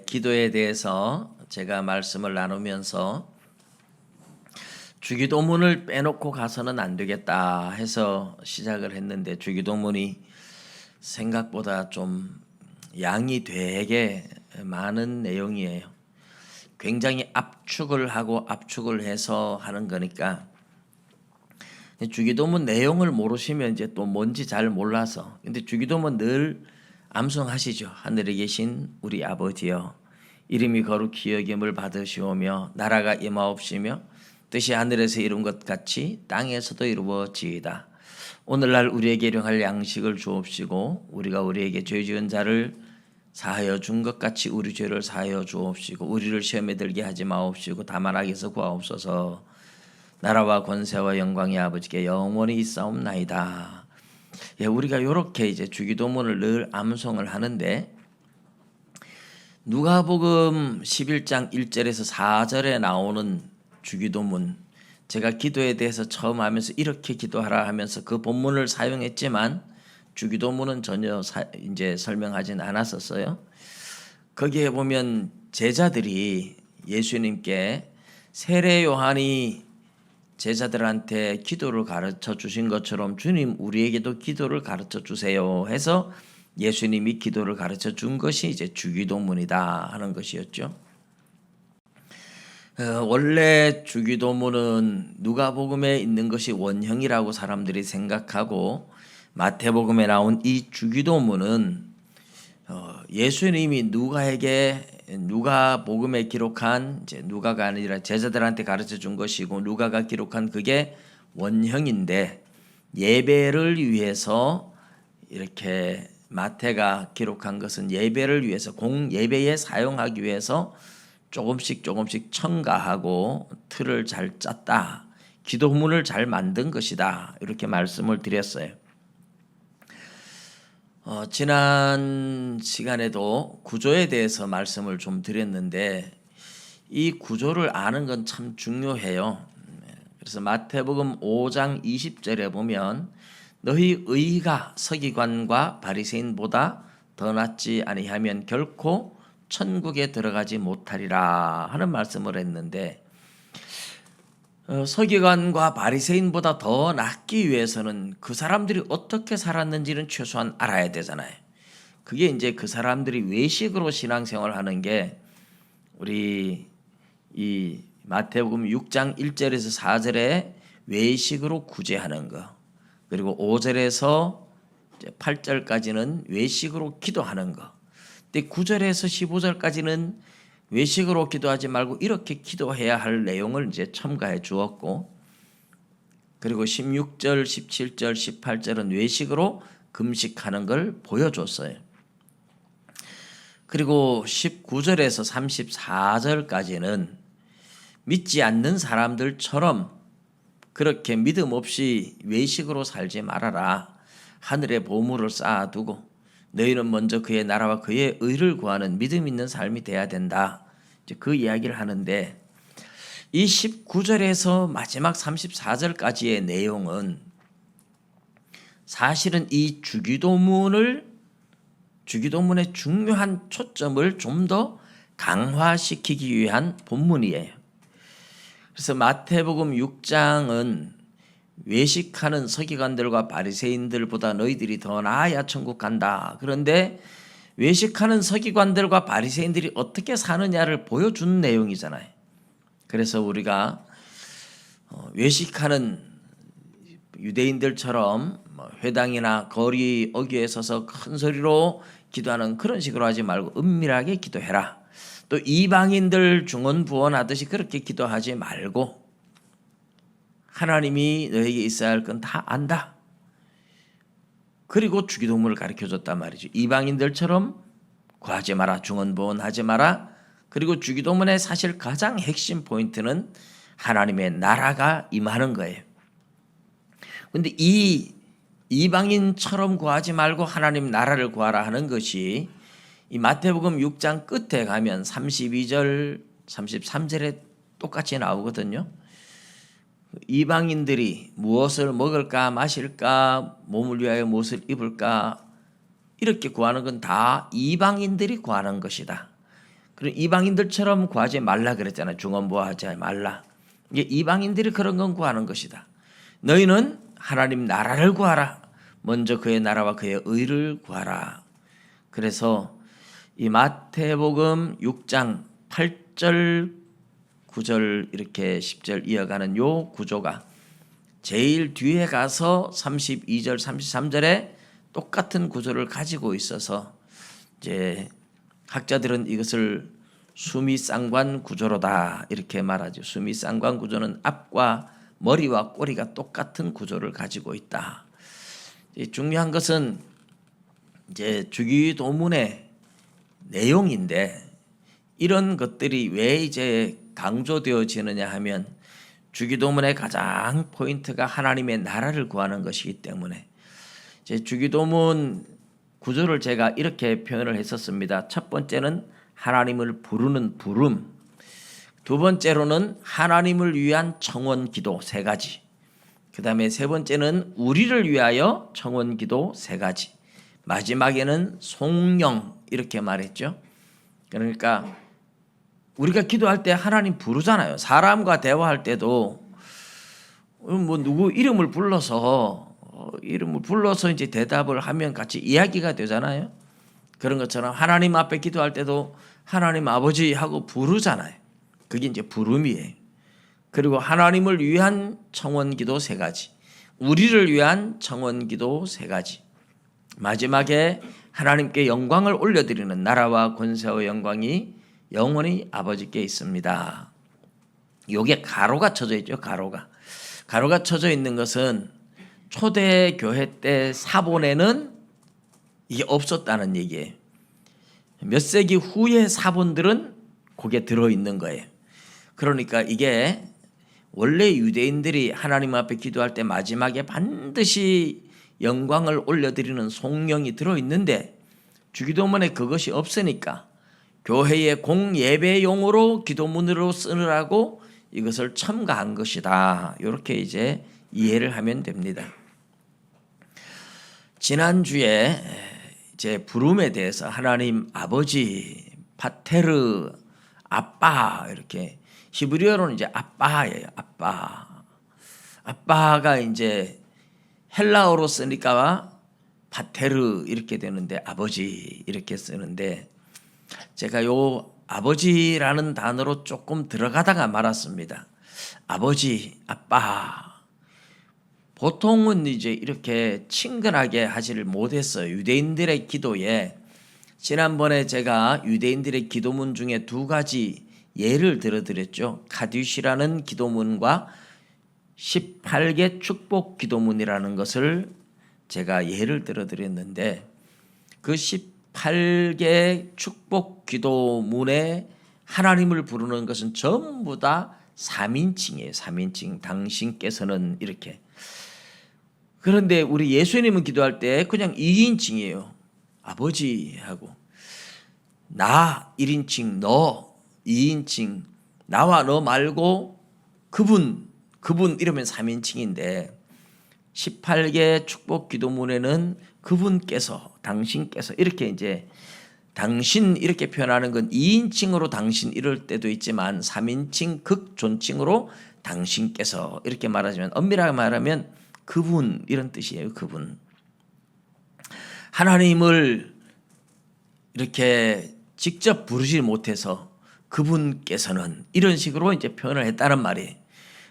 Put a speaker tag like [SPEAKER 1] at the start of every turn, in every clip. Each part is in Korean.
[SPEAKER 1] 기도에 대해서 제가 말씀을 나누면서 주기도문을 빼놓고 가서는 안 되겠다 해서 시작을 했는데, 주기도문이 생각보다 좀 양이 되게 많은 내용이에요. 굉장히 압축을 하고 압축을 해서 하는 거니까, 주기도문 내용을 모르시면 이제 또 뭔지 잘 몰라서. 근데 주기도문 늘 암송하시죠. 하늘에 계신 우리 아버지여, 이름이 거룩히 여김을 받으시오며 나라가 임하옵시며 뜻이 하늘에서 이룬 것 같이 땅에서도 이루어지이다. 오늘날 우리에게 일용할 양식을 주옵시고, 우리가 우리에게 죄 지은 자를 사하여 준 것 같이 우리 죄를 사하여 주옵시고, 우리를 시험에 들게 하지 마옵시고 다만 악에서 구하옵소서. 나라와 권세와 영광이 아버지께 영원히 있사옵나이다. 우리가 이렇게 이제 주기도문을 늘 암송을 하는데, 누가복음 11장 1절에서 4절에 나오는 주기도문, 제가 기도에 대해서 처음 하면서 이렇게 기도하라 하면서 그 본문을 사용했지만 주기도문은 전혀 이제 설명하진 않았었어요. 거기에 보면 제자들이 예수님께 세례 요한이 제자들한테 기도를 가르쳐 주신 것처럼 주님 우리에게도 기도를 가르쳐 주세요 해서 예수님이 기도를 가르쳐 준 것이 이제 주기도문이다 하는 것이었죠. 원래 주기도문은 누가복음에 있는 것이 원형이라고 사람들이 생각하고, 마태복음에 나온 이 주기도문은 예수님이 누가복음에 기록한, 이제 누가가 아니라 제자들한테 가르쳐 준 것이고, 누가가 기록한 그게 원형인데, 예배를 위해서 이렇게 마태가 기록한 것은 예배를 위해서, 공예배에 사용하기 위해서 조금씩 첨가하고 틀을 잘 짰다, 기도문을 잘 만든 것이다, 이렇게 말씀을 드렸어요. 지난 시간에도 구조에 대해서 말씀을 좀 드렸는데, 이 구조를 아는 건 참 중요해요. 그래서 마태복음 5장 20절에 보면 너희 의가 서기관과 바리새인보다 더 낫지 아니하면 결코 천국에 들어가지 못하리라 하는 말씀을 했는데, 서기관과 바리새인보다 더 낫기 위해서는 그 사람들이 어떻게 살았는지는 최소한 알아야 되잖아요. 그게 이제 그 사람들이 외식으로 신앙생활을 하는 게, 우리 이 마태복음 6장 1절에서 4절에 외식으로 구제하는 거, 그리고 5절에서 8절까지는 외식으로 기도하는 거, 근데 9절에서 15절까지는 외식으로 기도하지 말고 이렇게 기도해야 할 내용을 이제 첨가해 주었고, 그리고 16절, 17절, 18절은 외식으로 금식하는 걸 보여줬어요. 그리고 19절에서 34절까지는 믿지 않는 사람들처럼 그렇게 믿음 없이 외식으로 살지 말아라. 하늘에 보물을 쌓아두고 너희는 먼저 그의 나라와 그의 의를 구하는 믿음 있는 삶이 돼야 된다. 이제 그 이야기를 하는데, 이 19절에서 마지막 34절까지의 내용은 사실은 이 주기도문의 중요한 초점을 좀 더 강화시키기 위한 본문이에요. 그래서 마태복음 6장은 외식하는 서기관들과 바리새인들보다 너희들이 더 나아야 천국 간다. 그런데 외식하는 서기관들과 바리새인들이 어떻게 사느냐를 보여준 내용이잖아요. 그래서 우리가 외식하는 유대인들처럼 회당이나 거리 어귀에 서서 큰 소리로 기도하는 그런 식으로 하지 말고 은밀하게 기도해라. 또 이방인들 중언부언하듯이 그렇게 기도하지 말고 하나님이 너에게 있어야 할 건 다 안다. 그리고 주기도문을 가르쳐줬단 말이죠. 이방인들처럼 구하지 마라, 중언부언하지 마라. 그리고 주기도문의 사실 가장 핵심 포인트는 하나님의 나라가 임하는 거예요. 그런데 이 이방인처럼 구하지 말고 하나님 나라를 구하라 하는 것이 이 마태복음 6장 끝에 가면 32절, 33절에 똑같이 나오거든요. 이방인들이 무엇을 먹을까 마실까, 몸을 위하여 무엇을 입을까, 이렇게 구하는 건 다 이방인들이 구하는 것이다. 그리고 이방인들처럼 구하지 말라 그랬잖아요. 중언부하지 말라. 이게 이방인들이 그런 건 구하는 것이다. 너희는 하나님 나라를 구하라. 먼저 그의 나라와 그의 의를 구하라. 그래서 이 마태복음 6장 8절 9절 이렇게 10절 이어가는 요 구조가 제일 뒤에 가서 32절 33절에 똑같은 구조를 가지고 있어서 이제 학자들은 이것을 수미쌍관 구조로다 이렇게 말하죠. 수미쌍관 구조는 앞과 머리와 꼬리가 똑같은 구조를 가지고 있다. 중요한 것은 이제 주기도문의 내용인데 이런 것들이 왜 이제 강조되어지느냐 하면 주기도문의 가장 포인트가 하나님의 나라를 구하는 것이기 때문에 이제 주기도문 구조를 제가 이렇게 표현을 했었습니다. 첫 번째는 하나님을 부르는 부름, 두 번째로는 하나님을 위한 청원 기도 세 가지, 그 다음에 세 번째는 우리를 위하여 청원 기도 세 가지, 마지막에는 송영 이렇게 말했죠. 그러니까 우리가 기도할 때 하나님 부르잖아요. 사람과 대화할 때도 뭐 누구 이름을 불러서 이제 대답을 하면 같이 이야기가 되잖아요. 그런 것처럼 하나님 앞에 기도할 때도 하나님 아버지 하고 부르잖아요. 그게 이제 부름이에요. 그리고 하나님을 위한 청원기도 세 가지, 우리를 위한 청원기도 세 가지, 마지막에 하나님께 영광을 올려드리는 나라와 권세와 영광이 영원히 아버지께 있습니다. 요게 가로가 쳐져 있죠. 가로가 쳐져 있는 것은 초대 교회 때 사본에는 이게 없었다는 얘기예요. 몇 세기 후의 사본들은 거기에 들어있는 거예요. 그러니까 이게 원래 유대인들이 하나님 앞에 기도할 때 마지막에 반드시 영광을 올려드리는 송영이 들어있는데 주기도문에 그것이 없으니까 교회의 공예배용으로 기도문으로 쓰느라고 이것을 첨가한 것이다. 이렇게 이제 이해를 하면 됩니다. 지난주에 이제 부름에 대해서 하나님 아버지, 파테르, 아빠 이렇게 히브리어로는 이제 아빠예요. 아빠가 이제 헬라어로 쓰니까 파테르 이렇게 되는데 아버지 이렇게 쓰는데 제가 요 아버지라는 단어로 조금 들어가다가 말았습니다. 아버지, 아빠. 보통은 이제 이렇게 친근하게 하지를 못했어요. 유대인들의 기도에 지난번에 제가 유대인들의 기도문 중에 두 가지 예를 들어드렸죠. 카듀시라는 기도문과 18개 축복 기도문이라는 것을 제가 예를 들어드렸는데 그 18개 축복 기도문에 하나님을 부르는 것은 전부 다 3인칭이에요. 3인칭. 당신께서는 이렇게. 그런데 우리 예수님은 기도할 때 그냥 2인칭이에요. 아버지하고 나 1인칭, 너 2인칭, 나와 너 말고 그분 이러면 3인칭인데 18개 축복 기도문에는 그분께서, 당신께서 이렇게 이제 당신 이렇게 표현하는 건 2인칭으로 당신 이럴 때도 있지만 3인칭 극존칭으로 당신께서 이렇게 말하지만 엄밀하게 말하면 그분 이런 뜻이에요. 그분. 하나님을 이렇게 직접 부르지 못해서 그분께서는 이런 식으로 이제 표현을 했다는 말이에요.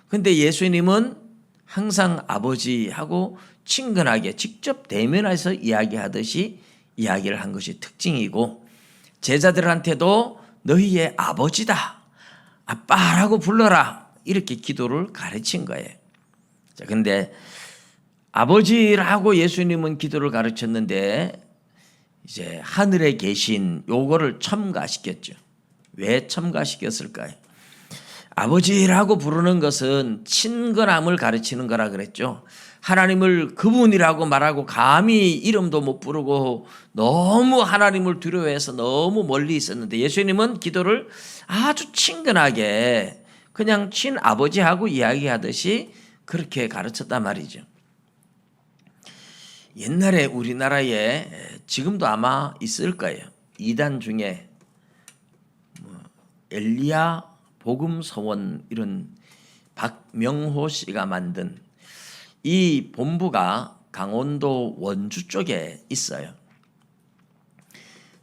[SPEAKER 1] 근데 예수님은 항상 아버지하고 친근하게 직접 대면해서 이야기하듯이 이야기를 한 것이 특징이고 제자들한테도 너희의 아버지다, 아빠라고 불러라 이렇게 기도를 가르친 거예요. 자, 근데 아버지라고 예수님은 기도를 가르쳤는데 이제 하늘에 계신 요거를 첨가시켰죠. 왜 첨가시켰을까요? 아버지라고 부르는 것은 친근함을 가르치는 거라 그랬죠. 하나님을 그분이라고 말하고 감히 이름도 못 부르고 너무 하나님을 두려워해서 너무 멀리 있었는데 예수님은 기도를 아주 친근하게 그냥 친아버지하고 이야기하듯이 그렇게 가르쳤단 말이죠. 옛날에 우리나라에 지금도 아마 있을 거예요. 이단 중에 엘리야 복음서원 이런 박명호 씨가 만든 이 본부가 강원도 원주 쪽에 있어요.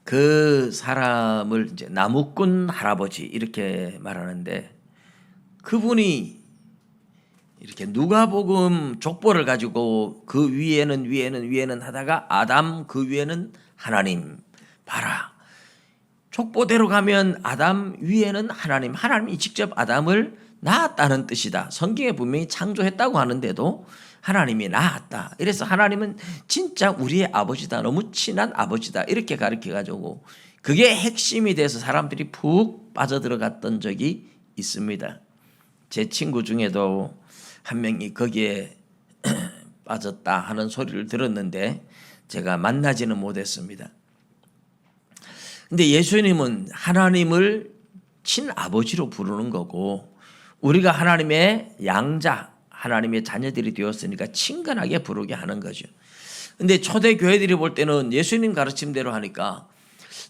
[SPEAKER 1] 그 사람을 이제 나무꾼 할아버지 이렇게 말하는데, 그분이 이렇게 누가복음 족보를 가지고 그 위에는 하다가 아담, 그 위에는 하나님, 봐라, 족보대로 가면 아담 위에는 하나님, 하나님이 직접 아담을 낳았다는 뜻이다. 성경에 분명히 창조했다고 하는데도 하나님이 낳았다. 이래서 하나님은 진짜 우리의 아버지다, 너무 친한 아버지다, 이렇게 가르쳐가지고 그게 핵심이 돼서 사람들이 푹 빠져들어갔던 적이 있습니다. 제 친구 중에도 한 명이 거기에 빠졌다 하는 소리를 들었는데 제가 만나지는 못했습니다. 근데 예수님은 하나님을 친아버지로 부르는 거고, 우리가 하나님의 양자, 하나님의 자녀들이 되었으니까 친근하게 부르게 하는 거죠. 근데 초대 교회들이 볼 때는 예수님 가르침대로 하니까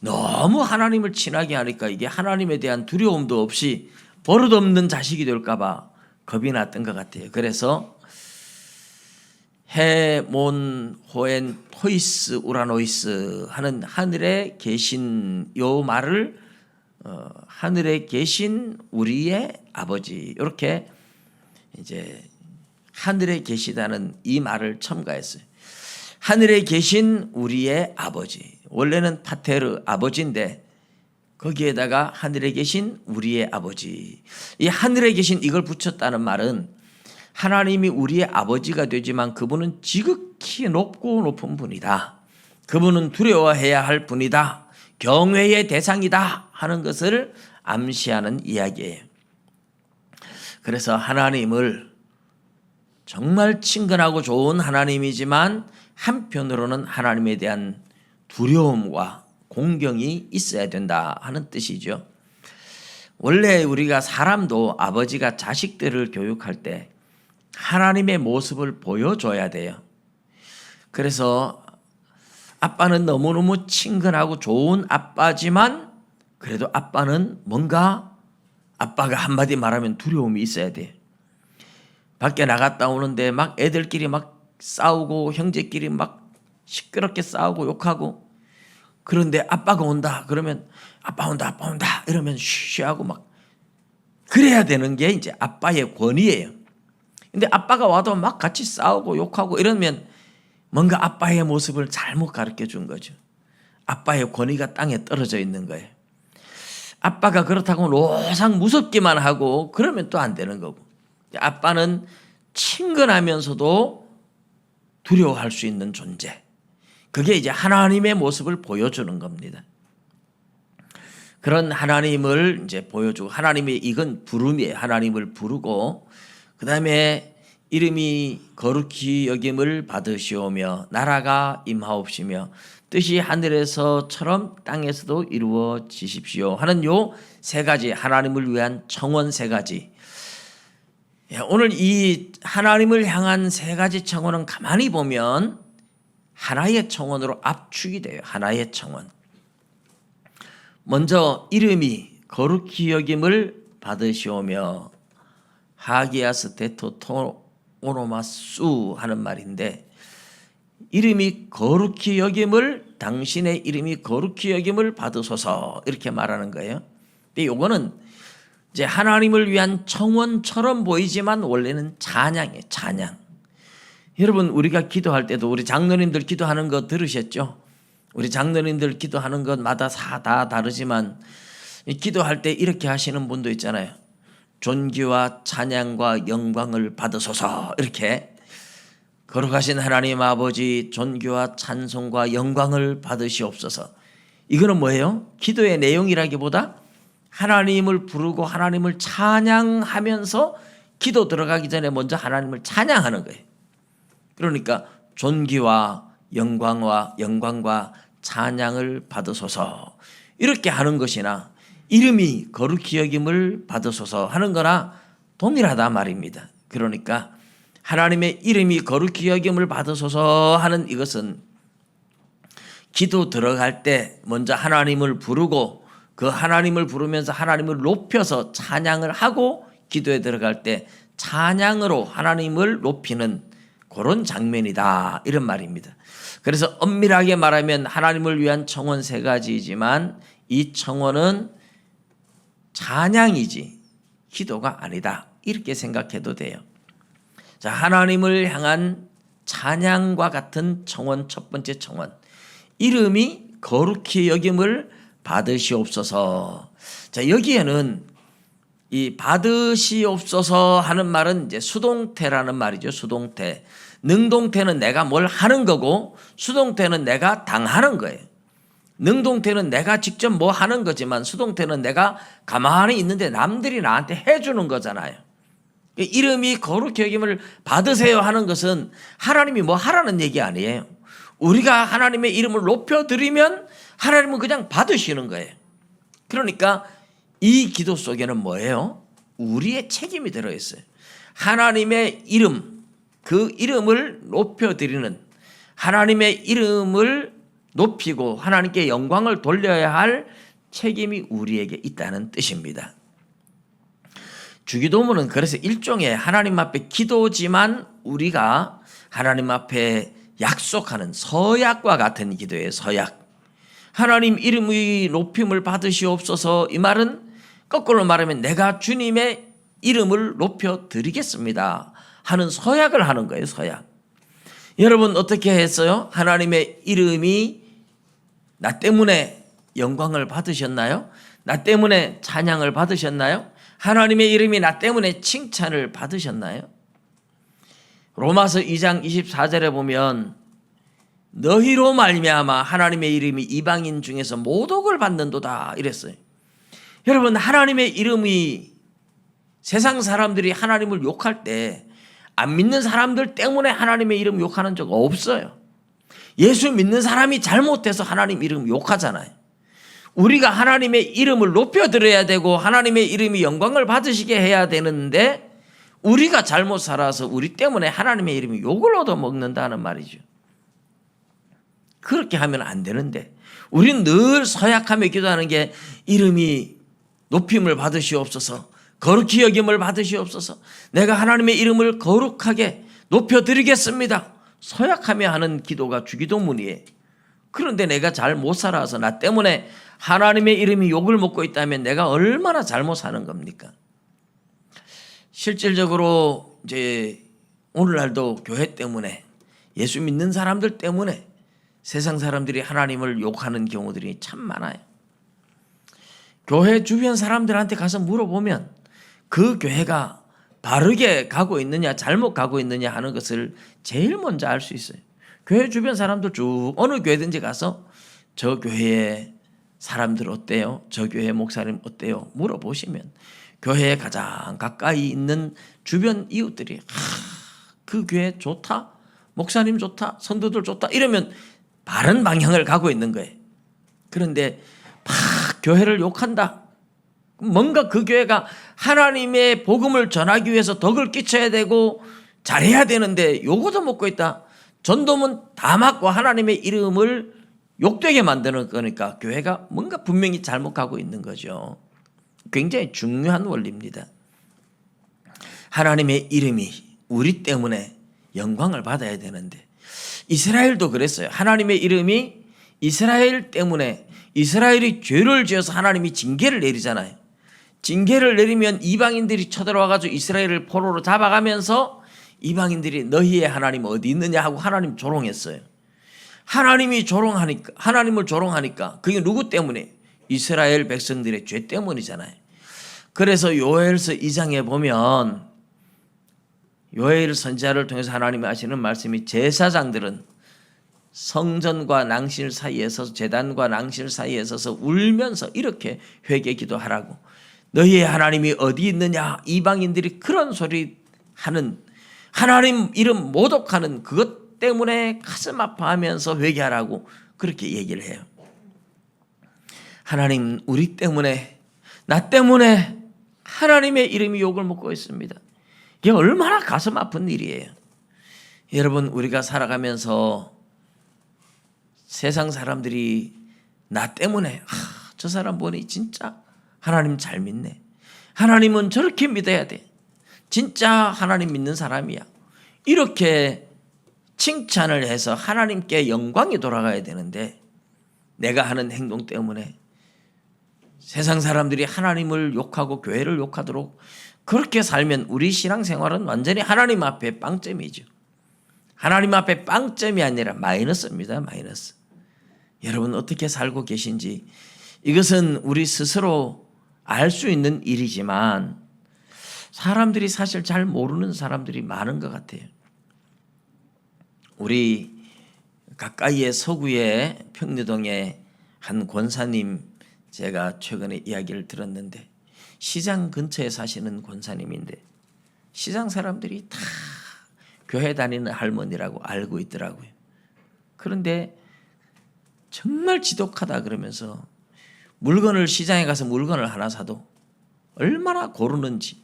[SPEAKER 1] 너무 하나님을 친하게 하니까 이게 하나님에 대한 두려움도 없이 버릇없는 자식이 될까 봐 겁이 났던 것 같아요. 그래서 헤몬 호엔 토이스 우라노이스 하는 하늘에 계신 요 말을 하늘에 계신 우리의 아버지, 이렇게 이제 하늘에 계시다는 이 말을 첨가했어요. 하늘에 계신 우리의 아버지, 원래는 파테르 아버지인데 거기에다가 하늘에 계신 우리의 아버지, 이 하늘에 계신 이걸 붙였다는 말은 하나님이 우리의 아버지가 되지만 그분은 지극히 높고 높은 분이다, 그분은 두려워해야 할 분이다, 경외의 대상이다 하는 것을 암시하는 이야기예요. 그래서 하나님을 정말 친근하고 좋은 하나님이지만 한편으로는 하나님에 대한 두려움과 공경이 있어야 된다 하는 뜻이죠. 원래 우리가 사람도 아버지가 자식들을 교육할 때 하나님의 모습을 보여줘야 돼요. 그래서 아빠는 너무너무 친근하고 좋은 아빠지만 그래도 아빠는 뭔가 아빠가 한마디 말하면 두려움이 있어야 돼요. 밖에 나갔다 오는데 막 애들끼리 막 싸우고 형제끼리 막 시끄럽게 싸우고 욕하고, 그런데 아빠가 온다 그러면 아빠 온다 이러면 쉬하고 막 그래야 되는 게 이제 아빠의 권위예요. 근데 아빠가 와도 막 같이 싸우고 욕하고 이러면 뭔가 아빠의 모습을 잘못 가르쳐 준 거죠. 아빠의 권위가 땅에 떨어져 있는 거예요. 아빠가 그렇다고 노상 무섭기만 하고 그러면 또 안 되는 거고, 아빠는 친근하면서도 두려워할 수 있는 존재, 그게 이제 하나님의 모습을 보여주는 겁니다. 그런 하나님을 이제 보여주고, 하나님의 이건 부름이에요. 하나님을 부르고, 그 다음에 이름이 거룩히 여김을 받으시오며 나라가 임하옵시며 뜻이 하늘에서처럼 땅에서도 이루어지십시오 하는 요 세 가지, 하나님을 위한 청원 세 가지. 오늘 이 하나님을 향한 세 가지 청원은 가만히 보면 하나의 청원으로 압축이 돼요. 하나의 청원. 먼저 이름이 거룩히 여김을 받으시오며, 하기아스 데토 오노마수 하는 말인데, 이름이 거룩히 여김을, 당신의 이름이 거룩히 여김을 받으소서, 이렇게 말하는 거예요. 근데 요거는 이제 하나님을 위한 청원처럼 보이지만 원래는 찬양이에요. 찬양. 여러분, 우리가 기도할 때도 우리 장로님들 기도하는 거 들으셨죠? 우리 장로님들 기도하는 것마다 다 다르지만 기도할 때 이렇게 하시는 분도 있잖아요. 존귀와 찬양과 영광을 받으소서, 이렇게. 거룩하신 하나님 아버지, 존귀와 찬송과 영광을 받으시옵소서. 이거는 뭐예요? 기도의 내용이라기보다 하나님을 부르고 하나님을 찬양하면서 기도 들어가기 전에 먼저 하나님을 찬양하는 거예요. 그러니까 존귀와 영광과 찬양을 받으소서, 이렇게 하는 것이나 이름이 거룩히 여김을 받으소서 하는 거나 동일하다 말입니다. 그러니까 하나님의 이름이 거룩히 여김을 받으소서 하는 이것은 기도 들어갈 때 먼저 하나님을 부르고 그 하나님을 부르면서 하나님을 높여서 찬양을 하고 기도에 들어갈 때 찬양으로 하나님을 높이는 그런 장면이다, 이런 말입니다. 그래서 엄밀하게 말하면 하나님을 위한 청원 세 가지이지만 이 청원은 찬양이지 기도가 아니다, 이렇게 생각해도 돼요. 자, 하나님을 향한 찬양과 같은 청원, 첫 번째 청원, 이름이 거룩히 여김을 받으시옵소서. 자, 여기에는 이 받으시옵소서 하는 말은 이제 수동태라는 말이죠. 수동태. 능동태는 내가 뭘 하는 거고 수동태는 내가 당하는 거예요. 능동태는 내가 직접 뭐 하는 거지만 수동태는 내가 가만히 있는데 남들이 나한테 해주는 거잖아요. 이름이 거룩히 여김을 받으세요 하는 것은 하나님이 뭐 하라는 얘기 아니에요. 우리가 하나님의 이름을 높여드리면 하나님은 그냥 받으시는 거예요. 그러니까 이 기도 속에는 뭐예요? 우리의 책임이 들어있어요. 하나님의 이름, 그 이름을 높여드리는, 하나님의 이름을 높이고 하나님께 영광을 돌려야 할 책임이 우리에게 있다는 뜻입니다. 주기도문은 그래서 일종의 하나님 앞에 기도지만 우리가 하나님 앞에 약속하는 서약과 같은 기도예요. 서약. 하나님 이름의 높임을 받으시옵소서, 이 말은 거꾸로 말하면 내가 주님의 이름을 높여드리겠습니다 하는 서약을 하는 거예요. 서약. 여러분 어떻게 했어요? 하나님의 이름이 나 때문에 영광을 받으셨나요? 나 때문에 찬양을 받으셨나요? 하나님의 이름이 나 때문에 칭찬을 받으셨나요? 로마서 2장 24절에 보면 너희로 말미암아 하나님의 이름이 이방인 중에서 모독을 받는도다, 이랬어요. 여러분, 하나님의 이름이 세상 사람들이 하나님을 욕할 때 안 믿는 사람들 때문에 하나님의 이름 욕하는 적 없어요. 예수 믿는 사람이 잘못해서 하나님 이름 욕하잖아요. 우리가 하나님의 이름을 높여드려야 되고 하나님의 이름이 영광을 받으시게 해야 되는데 우리가 잘못 살아서 우리 때문에 하나님의 이름이 욕을 얻어먹는다는 말이죠. 그렇게 하면 안 되는데 우리는 늘 서약하며 기도하는 게 이름이 높임을 받으시옵소서, 거룩히 여김을 받으시옵소서, 내가 하나님의 이름을 거룩하게 높여드리겠습니다, 서약하며 하는 기도가 주기도문이에요. 그런데 내가 잘 못 살아서 나 때문에 하나님의 이름이 욕을 먹고 있다면 내가 얼마나 잘못 사는 겁니까? 실질적으로 이제 오늘날도 교회 때문에, 예수 믿는 사람들 때문에 세상 사람들이 하나님을 욕하는 경우들이 참 많아요. 교회 주변 사람들한테 가서 물어보면 그 교회가 바르게 가고 있느냐 잘못 가고 있느냐 하는 것을 제일 먼저 알 수 있어요. 교회 주변 사람들 쭉 어느 교회든지 가서 저 교회의 사람들 어때요? 저 교회 목사님 어때요? 물어보시면 교회에 가장 가까이 있는 주변 이웃들이 그 교회 좋다, 목사님 좋다, 선도들 좋다, 이러면 바른 방향을 가고 있는 거예요. 그런데 막 교회를 욕한다, 뭔가 그 교회가 하나님의 복음을 전하기 위해서 덕을 끼쳐야 되고 잘해야 되는데 요거도 먹고 있다, 전도문 다 맞고 하나님의 이름을 욕되게 만드는 거니까 교회가 뭔가 분명히 잘못 가고 있는 거죠. 굉장히 중요한 원리입니다. 하나님의 이름이 우리 때문에 영광을 받아야 되는데 이스라엘도 그랬어요. 하나님의 이름이 이스라엘 때문에, 이스라엘이 죄를 지어서 하나님이 징계를 내리잖아요. 징계를 내리면 이방인들이 쳐들어와가지고 이스라엘을 포로로 잡아가면서 이방인들이 너희의 하나님 어디 있느냐 하고 하나님 조롱했어요. 하나님을 조롱하니까 그게 누구 때문에? 이스라엘 백성들의 죄 때문이잖아요. 그래서 요엘서 2장에 보면 요엘 선지자를 통해서 하나님이 하시는 말씀이 제사장들은 성전과 낭실 사이에 서서, 제단과 낭실 사이에 서서 울면서 이렇게 회개 기도하라고, 너희의 하나님이 어디 있느냐, 이방인들이 그런 소리 하는, 하나님 이름 모독하는 그것 때문에 가슴 아파하면서 회개하라고 그렇게 얘기를 해요. 하나님 우리 때문에, 나 때문에 하나님의 이름이 욕을 먹고 있습니다. 이게 얼마나 가슴 아픈 일이에요. 여러분, 우리가 살아가면서 세상 사람들이 나 때문에 저 사람 보니 진짜 하나님 잘 믿네. 하나님은 저렇게 믿어야 돼. 진짜 하나님 믿는 사람이야. 이렇게 칭찬을 해서 하나님께 영광이 돌아가야 되는데 내가 하는 행동 때문에 세상 사람들이 하나님을 욕하고 교회를 욕하도록 그렇게 살면 우리 신앙생활은 완전히 하나님 앞에 빵점이죠. 하나님 앞에 빵점이 아니라 마이너스입니다. 마이너스. 여러분 어떻게 살고 계신지 이것은 우리 스스로 알 수 있는 일이지만 사람들이 사실 잘 모르는 사람들이 많은 것 같아요. 우리 가까이에 서구의 평리동에 한 권사님 제가 최근에 이야기를 들었는데 시장 근처에 사시는 권사님인데 시장 사람들이 다 교회 다니는 할머니라고 알고 있더라고요. 그런데 정말 지독하다 그러면서 물건을 시장에 가서 물건을 하나 사도 얼마나 고르는지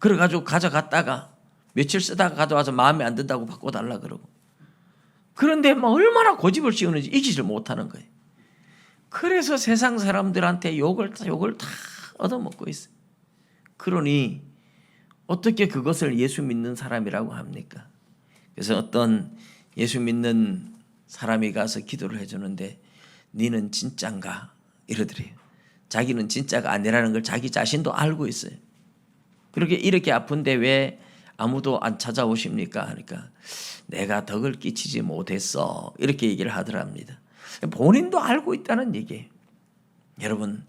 [SPEAKER 1] 그래가지고 가져갔다가 며칠 쓰다가 가져와서 마음에 안 든다고 바꿔달라 그러고 그런데 막 얼마나 고집을 씌우는지 이기질 못하는 거예요. 그래서 세상 사람들한테 욕을 다 얻어먹고 있어요. 그러니 어떻게 그것을 예수 믿는 사람이라고 합니까? 그래서 어떤 예수 믿는 사람이 가서 기도를 해주는데 니는 진짠가? 이러더래요. 자기는 진짜가 아니라는 걸 자기 자신도 알고 있어요. 그렇게 이렇게 아픈데 왜 아무도 안 찾아오십니까? 하니까 내가 덕을 끼치지 못했어. 이렇게 얘기를 하더랍니다. 본인도 알고 있다는 얘기예요. 여러분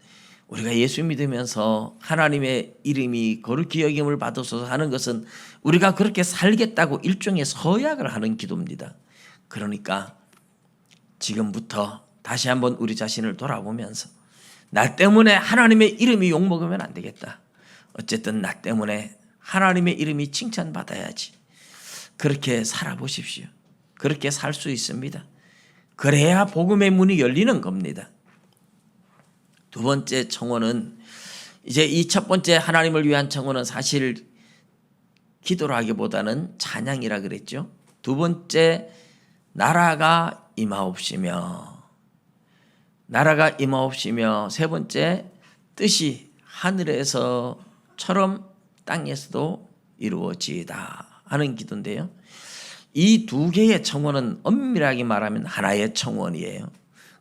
[SPEAKER 1] 우리가 예수 믿으면서 하나님의 이름이 거룩히 여김을 받으소서 하는 것은 우리가 그렇게 살겠다고 일종의 서약을 하는 기도입니다. 그러니까 지금부터 다시 한번 우리 자신을 돌아보면서 나 때문에 하나님의 이름이 욕먹으면 안 되겠다. 어쨌든 나 때문에 하나님의 이름이 칭찬받아야지. 그렇게 살아보십시오. 그렇게 살 수 있습니다. 그래야 복음의 문이 열리는 겁니다. 두 번째 청원은 이제 이 첫 번째 하나님을 위한 청원은 사실 기도를 하기보다는 찬양이라 그랬죠. 두 번째 나라가 임하옵시며 세 번째 뜻이 하늘에서처럼 땅에서도 이루어지이다 하는 기도인데요. 이 두 개의 청원은 엄밀하게 말하면 하나의 청원이에요.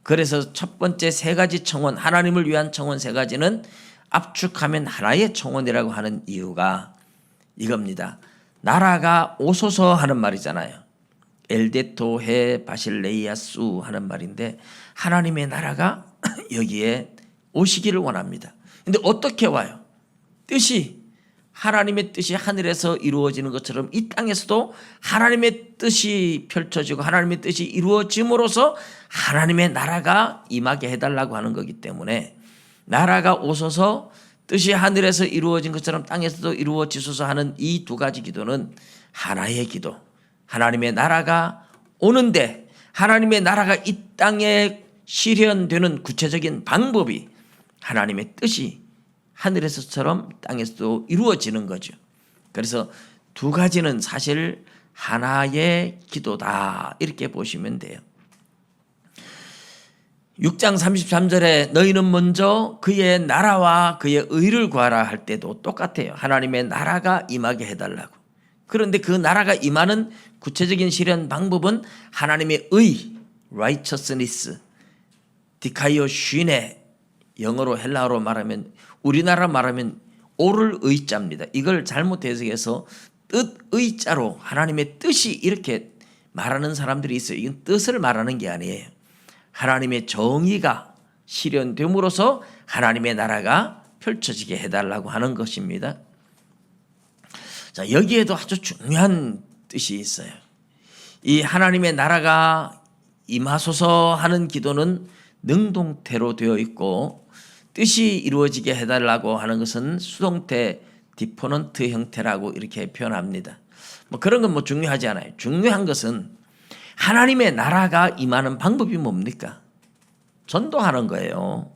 [SPEAKER 1] 그래서 첫 번째 세 가지 청원, 하나님을 위한 청원 세 가지는 압축하면 하나의 청원이라고 하는 이유가 이겁니다. 나라가 오소서 하는 말이잖아요. 엘데토 해 바실레이아수 하는 말인데 하나님의 나라가 여기에 오시기를 원합니다. 근데 어떻게 와요? 하나님의 뜻이 하늘에서 이루어지는 것처럼 이 땅에서도 하나님의 뜻이 펼쳐지고 하나님의 뜻이 이루어짐으로써 하나님의 나라가 임하게 해달라고 하는 거기 때문에 나라가 오소서 뜻이 하늘에서 이루어진 것처럼 땅에서도 이루어지소서 하는 이 두 가지 기도는 하나의 기도. 하나님의 나라가 오는데 하나님의 나라가 이 땅에 실현되는 구체적인 방법이 하나님의 뜻이 하늘에서처럼 땅에서도 이루어지는 거죠. 그래서 두 가지는 사실 하나의 기도다 이렇게 보시면 돼요. 6장 33절에 너희는 먼저 그의 나라와 그의 의를 구하라 할 때도 똑같아요. 하나님의 나라가 임하게 해달라고. 그런데 그 나라가 임하는 구체적인 실현 방법은 하나님의 의, righteousness, 디카이오 쉰에 영어로 헬라어로 말하면 우리나라 말하면 오를 의자입니다. 이걸 잘못 해석해서 뜻의 자로 하나님의 뜻이 이렇게 말하는 사람들이 있어요. 이건 뜻을 말하는 게 아니에요. 하나님의 정의가 실현됨으로써 하나님의 나라가 펼쳐지게 해달라고 하는 것입니다. 자, 여기에도 아주 중요한 뜻이 있어요. 이 하나님의 나라가 임하소서 하는 기도는 능동태로 되어 있고 뜻이 이루어지게 해달라고 하는 것은 수동태 디포넌트 형태라고 이렇게 표현합니다. 그런 건 중요하지 않아요. 중요한 것은 하나님의 나라가 임하는 방법이 뭡니까? 전도하는 거예요.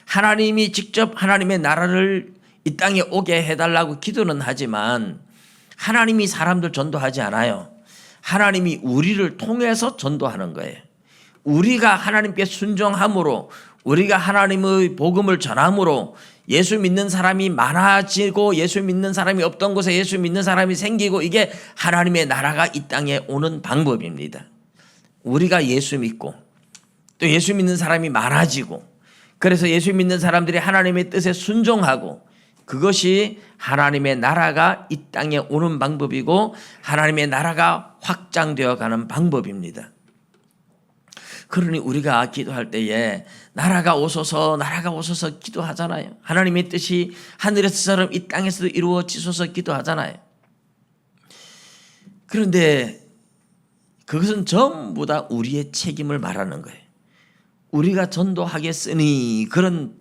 [SPEAKER 1] 하나님이 직접 하나님의 나라를 이 땅에 오게 해달라고 기도는 하지만 하나님이 사람들 전도하지 않아요. 하나님이 우리를 통해서 전도하는 거예요. 우리가 하나님께 순종함으로 우리가 하나님의 복음을 전함으로 예수 믿는 사람이 많아지고 예수 믿는 사람이 없던 곳에 예수 믿는 사람이 생기고 이게 하나님의 나라가 이 땅에 오는 방법입니다. 우리가 예수 믿고 또 예수 믿는 사람이 많아지고 그래서 예수 믿는 사람들이 하나님의 뜻에 순종하고 그것이 하나님의 나라가 이 땅에 오는 방법이고 하나님의 나라가 확장되어 가는 방법입니다. 그러니 우리가 기도할 때에 나라가 오소서 기도하잖아요. 하나님의 뜻이 하늘에서처럼 이 땅에서도 이루어지소서 기도하잖아요. 그런데 그것은 전부 다 우리의 책임을 말하는 거예요. 우리가 전도하겠으니 그런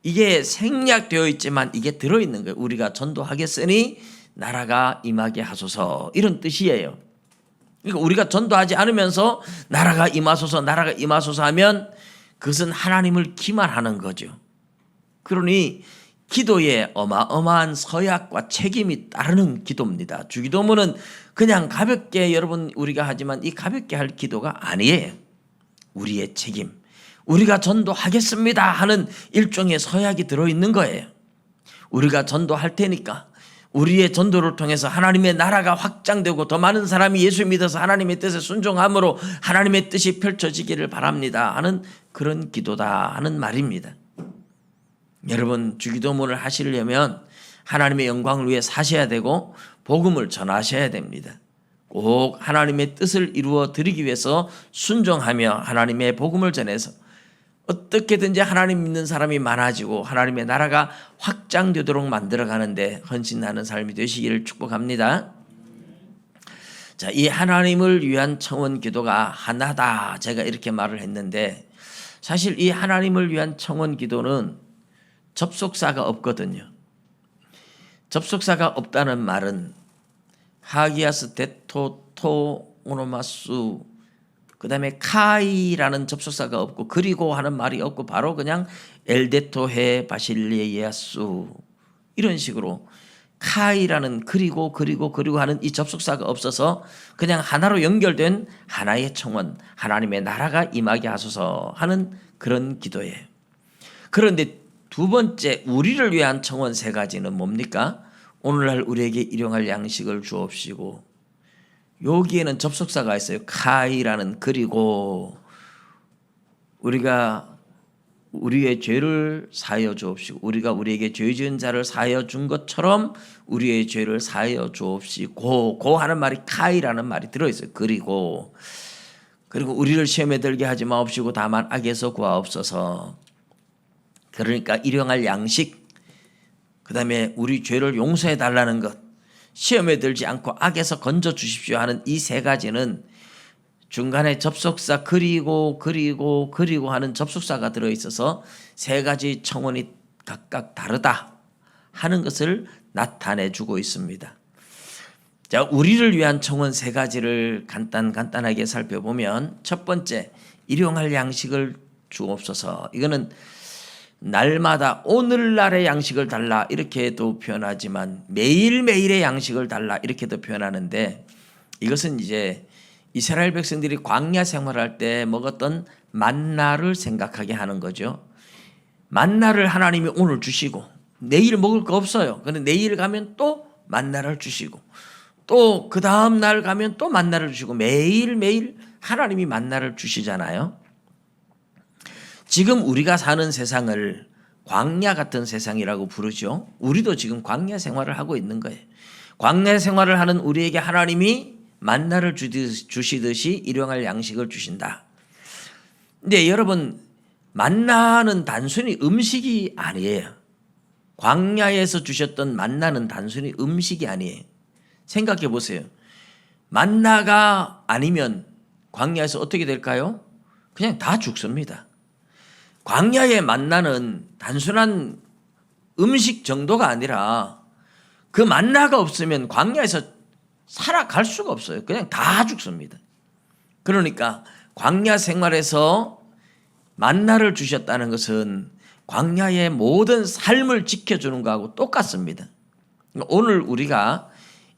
[SPEAKER 1] 이게 생략되어 있지만 이게 들어있는 거예요. 우리가 전도하겠으니 나라가 임하게 하소서 이런 뜻이에요. 그러니까 우리가 전도하지 않으면서 나라가 임하소서 하면 그것은 하나님을 기만하는 거죠. 그러니 기도에 어마어마한 서약과 책임이 따르는 기도입니다. 주기도문은 그냥 가볍게 여러분 우리가 하지만 이 가볍게 할 기도가 아니에요. 우리의 책임, 우리가 전도하겠습니다 하는 일종의 서약이 들어있는 거예요. 우리가 전도할 테니까 우리의 전도를 통해서 하나님의 나라가 확장되고 더 많은 사람이 예수 믿어서 하나님의 뜻에 순종함으로 하나님의 뜻이 펼쳐지기를 바랍니다 하는 그런 기도다 하는 말입니다. 여러분 주기도문을 하시려면 하나님의 영광을 위해 사셔야 되고 복음을 전하셔야 됩니다. 꼭 하나님의 뜻을 이루어 드리기 위해서 순종하며 하나님의 복음을 전해서 어떻게든지 하나님 믿는 사람이 많아지고 하나님의 나라가 확장되도록 만들어가는데 헌신하는 삶이 되시기를 축복합니다. 자, 이 하나님을 위한 청원 기도가 하나다 제가 이렇게 말을 했는데 사실 이 하나님을 위한 청원 기도는 접속사가 없거든요. 접속사가 없다는 말은 하기야스 데토토 오노마수 그 다음에 카이라는 접속사가 없고 그리고 하는 말이 없고 바로 그냥 엘데토헤 바실리에야수 이런 식으로 카이라는 그리고 하는 이 접속사가 없어서 그냥 하나로 연결된 하나의 청원 하나님의 나라가 임하게 하소서 하는 그런 기도예요. 그런데 두 번째 우리를 위한 청원 세 가지는 뭡니까? 오늘날 우리에게 일용할 양식을 주옵시고 여기에는 접속사가 있어요. 카이라는 그리고 우리가 우리의 죄를 사하여 주옵시고 우리가 우리에게 죄 지은 자를 사하여 준 것처럼 우리의 죄를 사하여 주옵시고 고 하는 말이 카이라는 말이 들어있어요. 그리고 우리를 시험에 들게 하지 마옵시고 다만 악에서 구하옵소서. 그러니까 일용할 양식 그 다음에 우리 죄를 용서해 달라는 것 시험에 들지 않고 악에서 건져 주십시오 하는 이 세 가지는 중간에 접속사 그리고 하는 접속사가 들어있어서 세 가지 청원이 각각 다르다 하는 것을 나타내 주고 있습니다. 자, 우리를 위한 청원 세 가지를 간단하게 살펴보면 첫 번째 일용할 양식을 주옵소서. 이거는 날마다 오늘날의 양식을 달라 이렇게도 표현하지만 매일매일의 양식을 달라 이렇게도 표현하는데 이것은 이제 이스라엘 백성들이 광야 생활할 때 먹었던 만나를 생각하게 하는 거죠. 만나를 하나님이 오늘 주시고 내일 먹을 거 없어요. 그런데 내일 가면 또 만나를 주시고 또 그 다음 날 가면 또 만나를 주시고 매일매일 하나님이 만나를 주시잖아요. 지금 우리가 사는 세상을 광야 같은 세상이라고 부르죠. 우리도 지금 광야 생활을 하고 있는 거예요. 광야 생활을 하는 우리에게 하나님이 만나를 주시듯이 일용할 양식을 주신다. 근데 여러분 만나는 단순히 음식이 아니에요. 광야에서 주셨던 만나는 단순히 음식이 아니에요. 생각해 보세요. 만나가 아니면 광야에서 어떻게 될까요? 그냥 다 죽습니다. 광야의 만나는 단순한 음식 정도가 아니라 그 만나가 없으면 광야에서 살아갈 수가 없어요. 그냥 다 죽습니다. 그러니까 광야 생활에서 만나를 주셨다는 것은 광야의 모든 삶을 지켜주는 것하고 똑같습니다. 오늘 우리가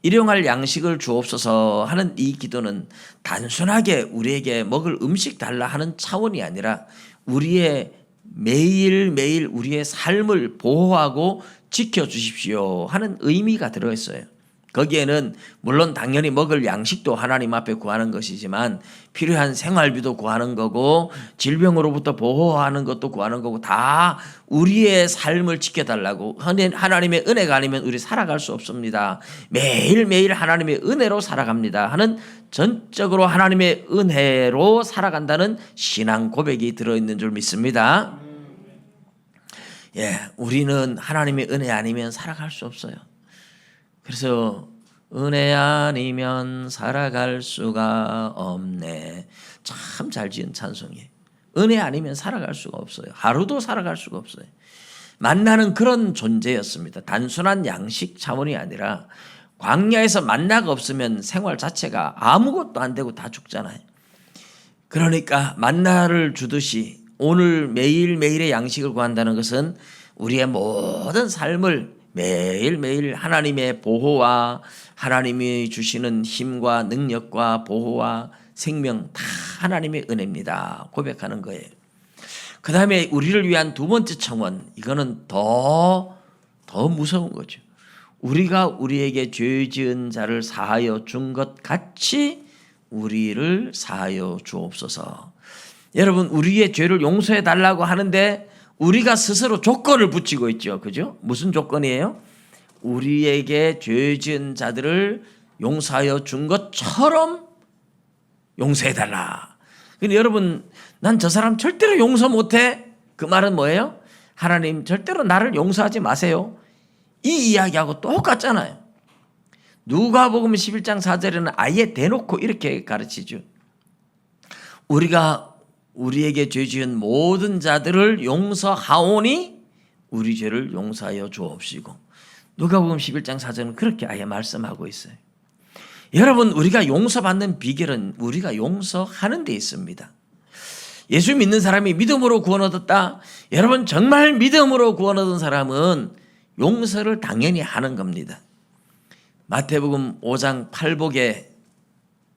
[SPEAKER 1] 일용할 양식을 주옵소서 하는 이 기도는 단순하게 우리에게 먹을 음식 달라 하는 차원이 아니라 우리의 매일매일 우리의 삶을 보호하고 지켜주십시오 하는 의미가 들어있어요. 거기에는 물론 당연히 먹을 양식도 하나님 앞에 구하는 것이지만 필요한 생활비도 구하는 거고 질병으로부터 보호하는 것도 구하는 거고 다 우리의 삶을 지켜달라고. 하나님의 은혜가 아니면 우리 살아갈 수 없습니다. 매일매일 하나님의 은혜로 살아갑니다 하는 전적으로 하나님의 은혜로 살아간다는 신앙 고백이 들어있는 줄 믿습니다. 우리는 하나님의 은혜 아니면 살아갈 수 없어요. 그래서 은혜 아니면 살아갈 수가 없네. 참 잘 지은 찬송이에요. 은혜 아니면 살아갈 수가 없어요. 하루도 살아갈 수가 없어요. 만나는 그런 존재였습니다. 단순한 양식 차원이 아니라 광야에서 만나가 없으면 생활 자체가 아무것도 안 되고 다 죽잖아요. 그러니까 만나를 주듯이 오늘 매일매일의 양식을 구한다는 것은 우리의 모든 삶을 매일매일 하나님의 보호와 하나님이 주시는 힘과 능력과 보호와 생명 다 하나님의 은혜입니다 고백하는 거예요. 그 다음에 우리를 위한 두 번째 청원, 이거는 더 무서운 거죠. 우리가 우리에게 죄 지은 자를 사하여 준 것 같이 우리를 사하여 주옵소서. 여러분, 우리의 죄를 용서해 달라고 하는데 우리가 스스로 조건을 붙이고 있죠. 그죠? 무슨 조건이에요? 우리에게 죄 지은 자들을 용서하여 준 것처럼 용서해 달라. 근데 여러분, 난 저 사람 절대로 용서 못해. 그 말은 뭐예요? 하나님 절대로 나를 용서하지 마세요. 이 이야기하고 똑같잖아요. 누가복음 11장 4절에는 아예 대놓고 이렇게 가르치죠. 우리가 우리에게 죄 지은 모든 자들을 용서하오니 우리 죄를 용서하여 주옵시고. 누가복음 11장 4절은 그렇게 아예 말씀하고 있어요. 여러분, 우리가 용서받는 비결은 우리가 용서하는 데 있습니다. 예수 믿는 사람이 믿음으로 구원 얻었다. 여러분, 정말 믿음으로 구원 얻은 사람은 용서를 당연히 하는 겁니다. 마태복음 5장 8복의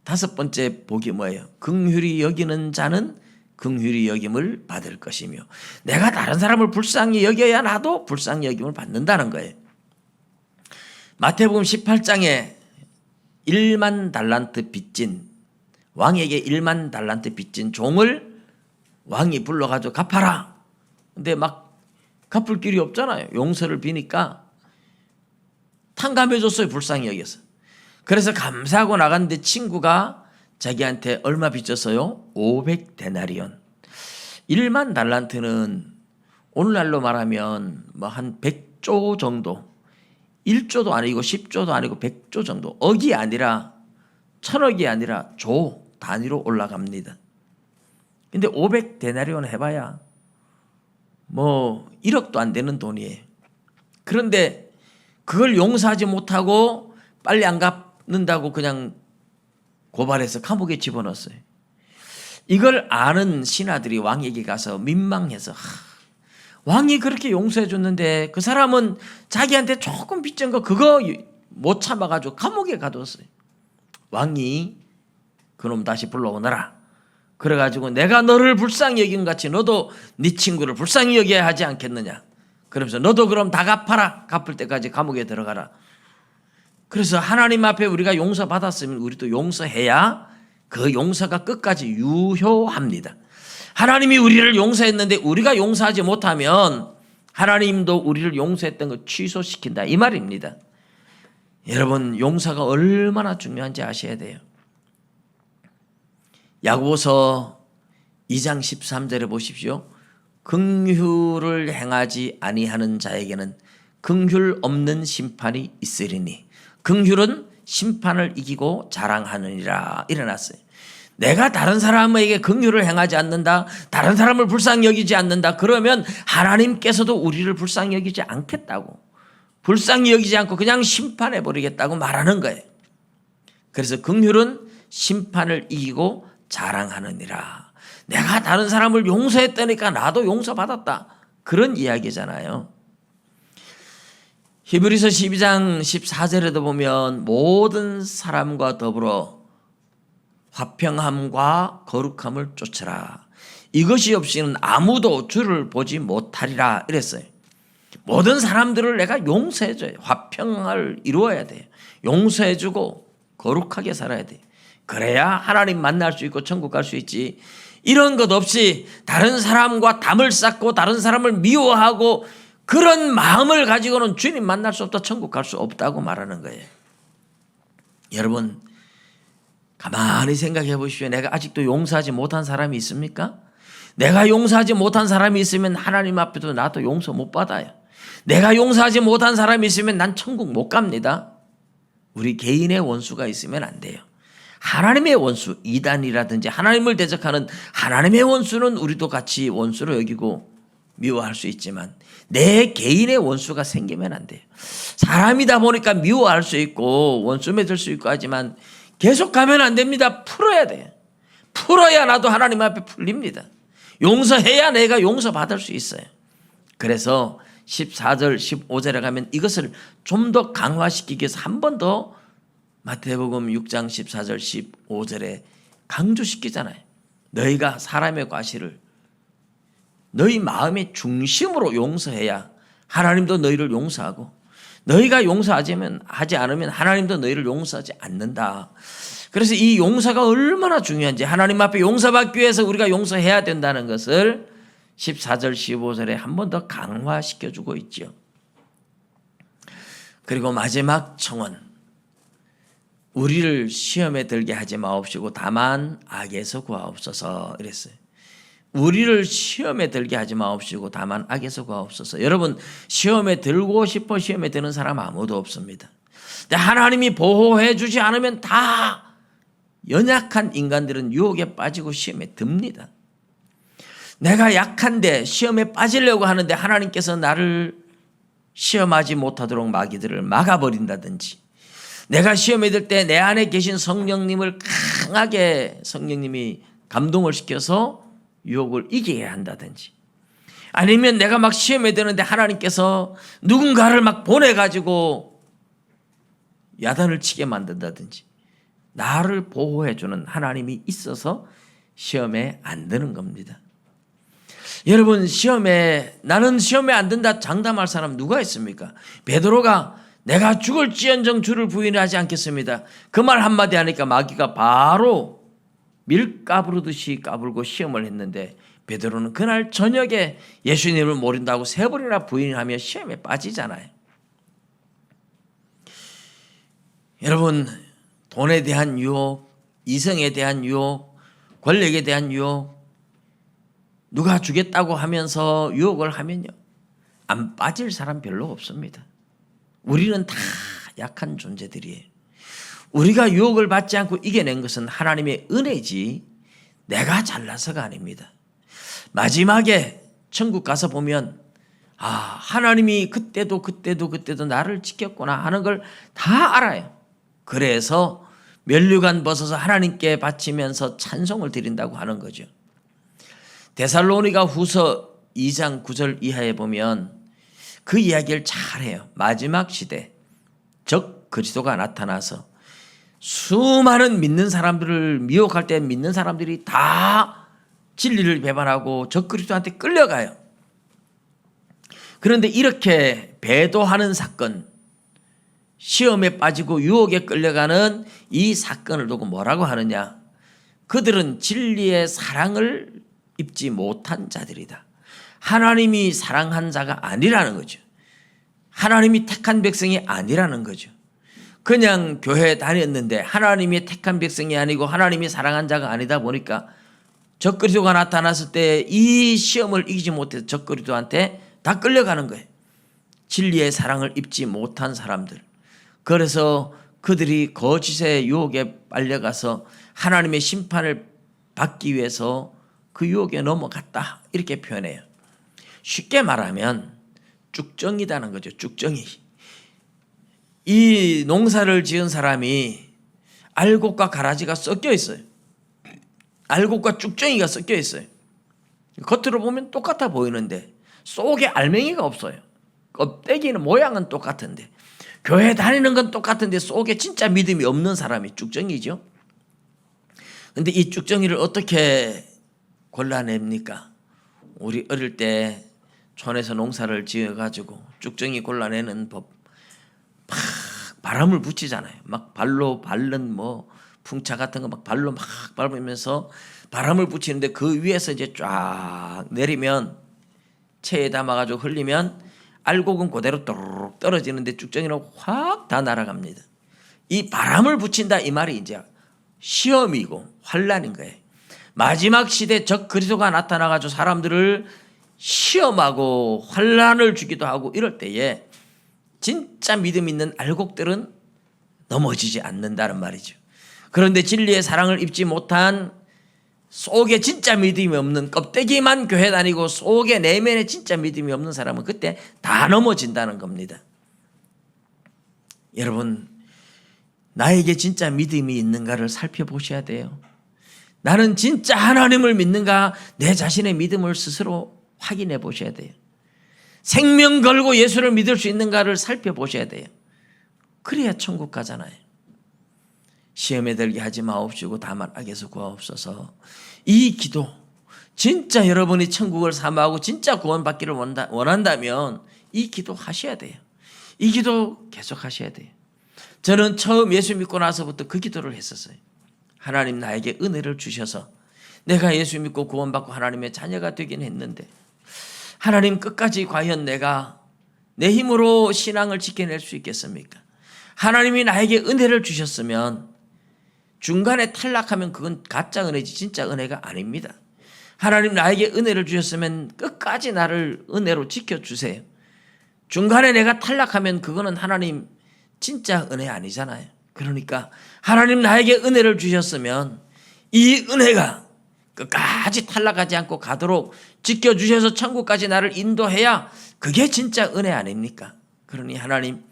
[SPEAKER 1] 5번째 복이 뭐예요? 긍휼히 여기는 자는 긍휼히 여김을 받을 것이며, 내가 다른 사람을 불쌍히 여겨야 나도 불쌍히 여김을 받는다는 거예요. 마태복음 18장에 1만 달란트 빚진, 왕에게 1만 달란트 빚진 종을 왕이 불러가지고 갚아라. 근데 막 갚을 길이 없잖아요. 용서를 비니까 탕감해줬어요. 불쌍히 여겨서. 그래서 감사하고 나갔는데 친구가 자기한테 얼마 빚졌어요? 500데나리온. 1만 달란트는 오늘날로 말하면 뭐 한 100조 정도, 1조도 아니고 10조도 아니고 100조 정도, 억이 아니라 천억이 아니라 조 단위로 올라갑니다. 근데 500데나리온 해봐야 뭐 1억도 안 되는 돈이에요. 그런데 그걸 용서하지 못하고 빨리 안 갚는다고 그냥 고발해서 감옥에 집어넣었어요. 이걸 아는 신하들이 왕에게 가서 민망해서, 왕이 그렇게 용서해 줬는데 그 사람은 자기한테 조금 빚진 거 그거 못 참아가지고 감옥에 가뒀어요. 왕이 그놈 다시 불러오너라. 그래가지고 내가 너를 불쌍히 여긴 같이 너도 네 친구를 불쌍히 여겨야 하지 않겠느냐. 그러면서 너도 그럼 다 갚아라. 갚을 때까지 감옥에 들어가라. 그래서 하나님 앞에 우리가 용서받았으면 우리도 용서해야 그 용서가 끝까지 유효합니다. 하나님이 우리를 용서했는데 우리가 용서하지 못하면 하나님도 우리를 용서했던 거 취소시킨다, 이 말입니다. 여러분, 용서가 얼마나 중요한지 아셔야 돼요. 야고보서 2장 13절에 보십시오. 긍휼을 행하지 아니하는 자에게는 긍휼 없는 심판이 있으리니 긍휼은 심판을 이기고 자랑하느니라 일어났어요. 내가 다른 사람에게 긍휼을 행하지 않는다, 다른 사람을 불쌍히 여기지 않는다, 그러면 하나님께서도 우리를 불쌍히 여기지 않겠다고, 불쌍히 여기지 않고 그냥 심판해 버리겠다고 말하는 거예요. 그래서 긍휼은 심판을 이기고 자랑하느니라. 내가 다른 사람을 용서했다니까 나도 용서받았다, 그런 이야기잖아요. 히브리서 12장 14절에도 보면 모든 사람과 더불어 화평함과 거룩함을 쫓으라. 이것이 없이는 아무도 주를 보지 못하리라 이랬어요. 모든 사람들을 내가 용서해줘요. 화평을 이루어야 돼요. 용서해주고 거룩하게 살아야 돼요. 그래야 하나님 만날 수 있고 천국 갈 수 있지. 이런 것 없이 다른 사람과 담을 쌓고 다른 사람을 미워하고 그런 마음을 가지고는 주님 만날 수 없다, 천국 갈 수 없다고 말하는 거예요. 여러분 가만히 생각해 보십시오. 내가 아직도 용서하지 못한 사람이 있습니까? 내가 용서하지 못한 사람이 있으면 하나님 앞에도 나도 용서 못 받아요. 내가 용서하지 못한 사람이 있으면 난 천국 못 갑니다. 우리 개인의 원수가 있으면 안 돼요. 하나님의 원수, 이단이라든지 하나님을 대적하는 하나님의 원수는 우리도 같이 원수로 여기고 미워할 수 있지만 내 개인의 원수가 생기면 안 돼요. 사람이다 보니까 미워할 수 있고 원수 맺을 수 있고 하지만 계속 가면 안 됩니다. 풀어야 돼요. 풀어야 나도 하나님 앞에 풀립니다. 용서해야 내가 용서받을 수 있어요. 그래서 14절 15절에 가면 이것을 좀 더 강화시키기 위해서 한 번 더 마태복음 6장 14절 15절에 강조시키잖아요. 너희가 사람의 과실을 너희 마음의 중심으로 용서해야 하나님도 너희를 용서하고 너희가 용서하지 않으면 하나님도 너희를 용서하지 않는다. 그래서 이 용서가 얼마나 중요한지 하나님 앞에 용서받기 위해서 우리가 용서해야 된다는 것을 14절 15절에 한 번 더 강화시켜주고 있죠. 그리고 마지막 청원, 우리를 시험에 들게 하지 마옵시고 다만 악에서 구하옵소서 이랬어요. 우리를 시험에 들게 하지 마옵시고 다만 악에서 구하옵소서. 여러분 시험에 들고 싶어 시험에 드는 사람 아무도 없습니다. 근데 하나님이 보호해 주지 않으면 다 연약한 인간들은 유혹에 빠지고 시험에 듭니다. 내가 약한데 시험에 빠지려고 하는데 하나님께서 나를 시험하지 못하도록 마귀들을 막아버린다든지 내가 시험에 들 때 내 안에 계신 성령님을 강하게 성령님이 감동을 시켜서 유혹을 이기게 한다든지 아니면 내가 막 시험에 드는데 하나님께서 누군가를 막 보내가지고 야단을 치게 만든다든지 나를 보호해주는 하나님이 있어서 시험에 안 드는 겁니다. 여러분 나는 시험에 안 든다 장담할 사람 누가 있습니까? 베드로가 내가 죽을지언정 주를 부인하지 않겠습니다. 그 말 한마디 하니까 마귀가 바로 밀가부르듯이 까불고 시험을 했는데 베드로는 그날 저녁에 예수님을 모른다고 3번이나 부인하며 시험에 빠지잖아요. 여러분 돈에 대한 유혹, 이성에 대한 유혹, 권력에 대한 유혹 누가 주겠다고 하면서 유혹을 하면요 안 빠질 사람 별로 없습니다. 우리는 다 약한 존재들이에요. 우리가 유혹을 받지 않고 이겨낸 것은 하나님의 은혜지 내가 잘나서가 아닙니다. 마지막에 천국 가서 보면 하나님이 그때도 나를 지켰구나 하는 걸 다 알아요. 그래서 면류관 벗어서 하나님께 바치면서 찬송을 드린다고 하는 거죠. 데살로니가 후서 2장 9절 이하에 보면 그 이야기를 잘해요. 마지막 시대 적 그리스도가 나타나서 수많은 믿는 사람들을 미혹할 때 믿는 사람들이 다 진리를 배반하고 적 그리스도한테 끌려가요. 그런데 이렇게 배도하는 사건, 시험에 빠지고 유혹에 끌려가는 이 사건을 두고 뭐라고 하느냐? 그들은 진리의 사랑을 입지 못한 자들이다. 하나님이 사랑한 자가 아니라는 거죠. 하나님이 택한 백성이 아니라는 거죠. 그냥 교회 다녔는데 하나님이 택한 백성이 아니고 하나님이 사랑한 자가 아니다 보니까 적그리스도가 나타났을 때 이 시험을 이기지 못해서 적그리스도한테 다 끌려가는 거예요. 진리의 사랑을 입지 못한 사람들. 그래서 그들이 거짓의 유혹에 빨려가서 하나님의 심판을 받기 위해서 그 유혹에 넘어갔다 이렇게 표현해요. 쉽게 말하면 쭉정이다는 거죠. 쭉정이. 이 농사를 지은 사람이 알곡과 가라지가 섞여 있어요. 알곡과 쭉정이가 섞여 있어요. 겉으로 보면 똑같아 보이는데 속에 알맹이가 없어요. 껍데기는 모양은 똑같은데 교회 다니는 건 똑같은데 속에 진짜 믿음이 없는 사람이 쭉정이죠. 근데 이 쭉정이를 어떻게 골라냅니까? 우리 어릴 때 촌에서 농사를 지어가지고 쭉정이 골라내는 법, 막 바람을 붙이잖아요. 막 발로 밟는 뭐 풍차 같은 거 막 발로 막 밟으면서 바람을 붙이는데 그 위에서 이제 쫙 내리면 체에 담아가지고 흘리면 알곡은 그대로 또르륵 떨어지는데 쭉정이는 확 다 날아갑니다. 이 바람을 붙인다 이 말이 이제 시험이고 환란인 거예요. 마지막 시대 적 그리스도가 나타나가지고 사람들을 시험하고 환란을 주기도 하고 이럴 때에 진짜 믿음 있는 알곡들은 넘어지지 않는다는 말이죠. 그런데 진리의 사랑을 입지 못한 속에 진짜 믿음이 없는 껍데기만 교회 다니고 속에 내면에 진짜 믿음이 없는 사람은 그때 다 넘어진다는 겁니다. 여러분, 나에게 진짜 믿음이 있는가를 살펴보셔야 돼요. 나는 진짜 하나님을 믿는가 내 자신의 믿음을 스스로 확인해 보셔야 돼요. 생명 걸고 예수를 믿을 수 있는가를 살펴보셔야 돼요. 그래야 천국 가잖아요. 시험에 들게 하지 마옵시고 다만 악에서 구하옵소서. 이 기도 진짜 여러분이 천국을 사모하고 진짜 구원받기를 원한다면 이 기도 하셔야 돼요. 이 기도 계속 하셔야 돼요. 저는 처음 예수 믿고 나서부터 그 기도를 했었어요. 하나님 나에게 은혜를 주셔서 내가 예수 믿고 구원받고 하나님의 자녀가 되긴 했는데 하나님 끝까지 과연 내가 내 힘으로 신앙을 지켜낼 수 있겠습니까? 하나님이 나에게 은혜를 주셨으면 중간에 탈락하면 그건 가짜 은혜지 진짜 은혜가 아닙니다. 하나님 나에게 은혜를 주셨으면 끝까지 나를 은혜로 지켜주세요. 중간에 내가 탈락하면 그거는 하나님 진짜 은혜 아니잖아요. 그러니까 하나님 나에게 은혜를 주셨으면 이 은혜가 끝까지 탈락하지 않고 가도록 지켜주셔서 천국까지 나를 인도해야 그게 진짜 은혜 아닙니까? 그러니 하나님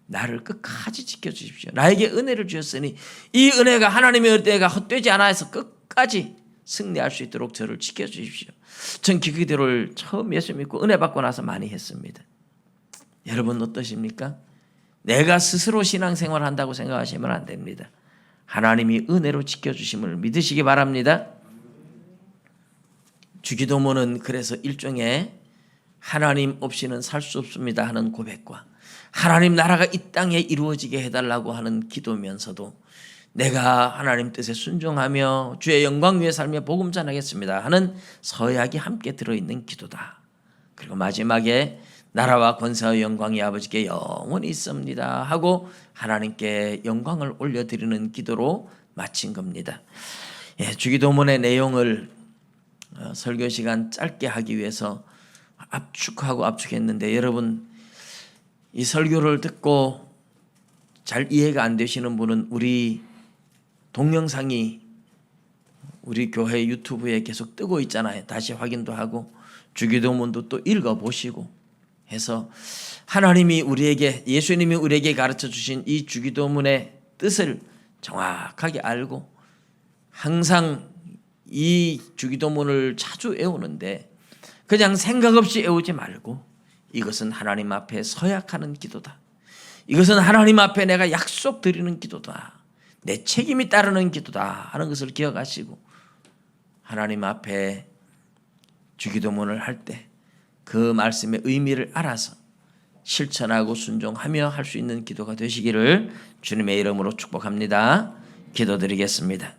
[SPEAKER 1] 나를 끝까지 지켜주십시오. 나에게 은혜를 주셨으니 이 은혜가 하나님의 은혜가 헛되지 않아 해서 끝까지 승리할 수 있도록 저를 지켜주십시오. 전 그 기도를 처음 예수 믿고 은혜 받고 나서 많이 했습니다. 여러분 어떠십니까? 내가 스스로 신앙생활 한다고 생각하시면 안 됩니다. 하나님이 은혜로 지켜주심을 믿으시기 바랍니다. 주기도문은 그래서 일종의 하나님 없이는 살 수 없습니다 하는 고백과 하나님 나라가 이 땅에 이루어지게 해달라고 하는 기도면서도 내가 하나님 뜻에 순종하며 주의 영광 위에 살며 복음 전하겠습니다 하는 서약이 함께 들어있는 기도다. 그리고 마지막에 나라와 권세와 영광이 아버지께 영원히 있습니다 하고 하나님께 영광을 올려드리는 기도로 마친 겁니다. 주기도문의 내용을 설교 시간 짧게 하기 위해서 압축했는데 여러분 이 설교를 듣고 잘 이해가 안 되시는 분은 우리 동영상이 우리 교회 유튜브에 계속 뜨고 있잖아요. 다시 확인도 하고 주기도문도 또 읽어보시고 해서 하나님이 우리에게 예수님이 우리에게 가르쳐 주신 이 주기도문의 뜻을 정확하게 알고 항상 이 주기도문을 자주 외우는데 그냥 생각 없이 외우지 말고 이것은 하나님 앞에 서약하는 기도다. 이것은 하나님 앞에 내가 약속 드리는 기도다. 내 책임이 따르는 기도다 하는 것을 기억하시고 하나님 앞에 주기도문을 할 때 그 말씀의 의미를 알아서 실천하고 순종하며 할 수 있는 기도가 되시기를 주님의 이름으로 축복합니다. 기도드리겠습니다.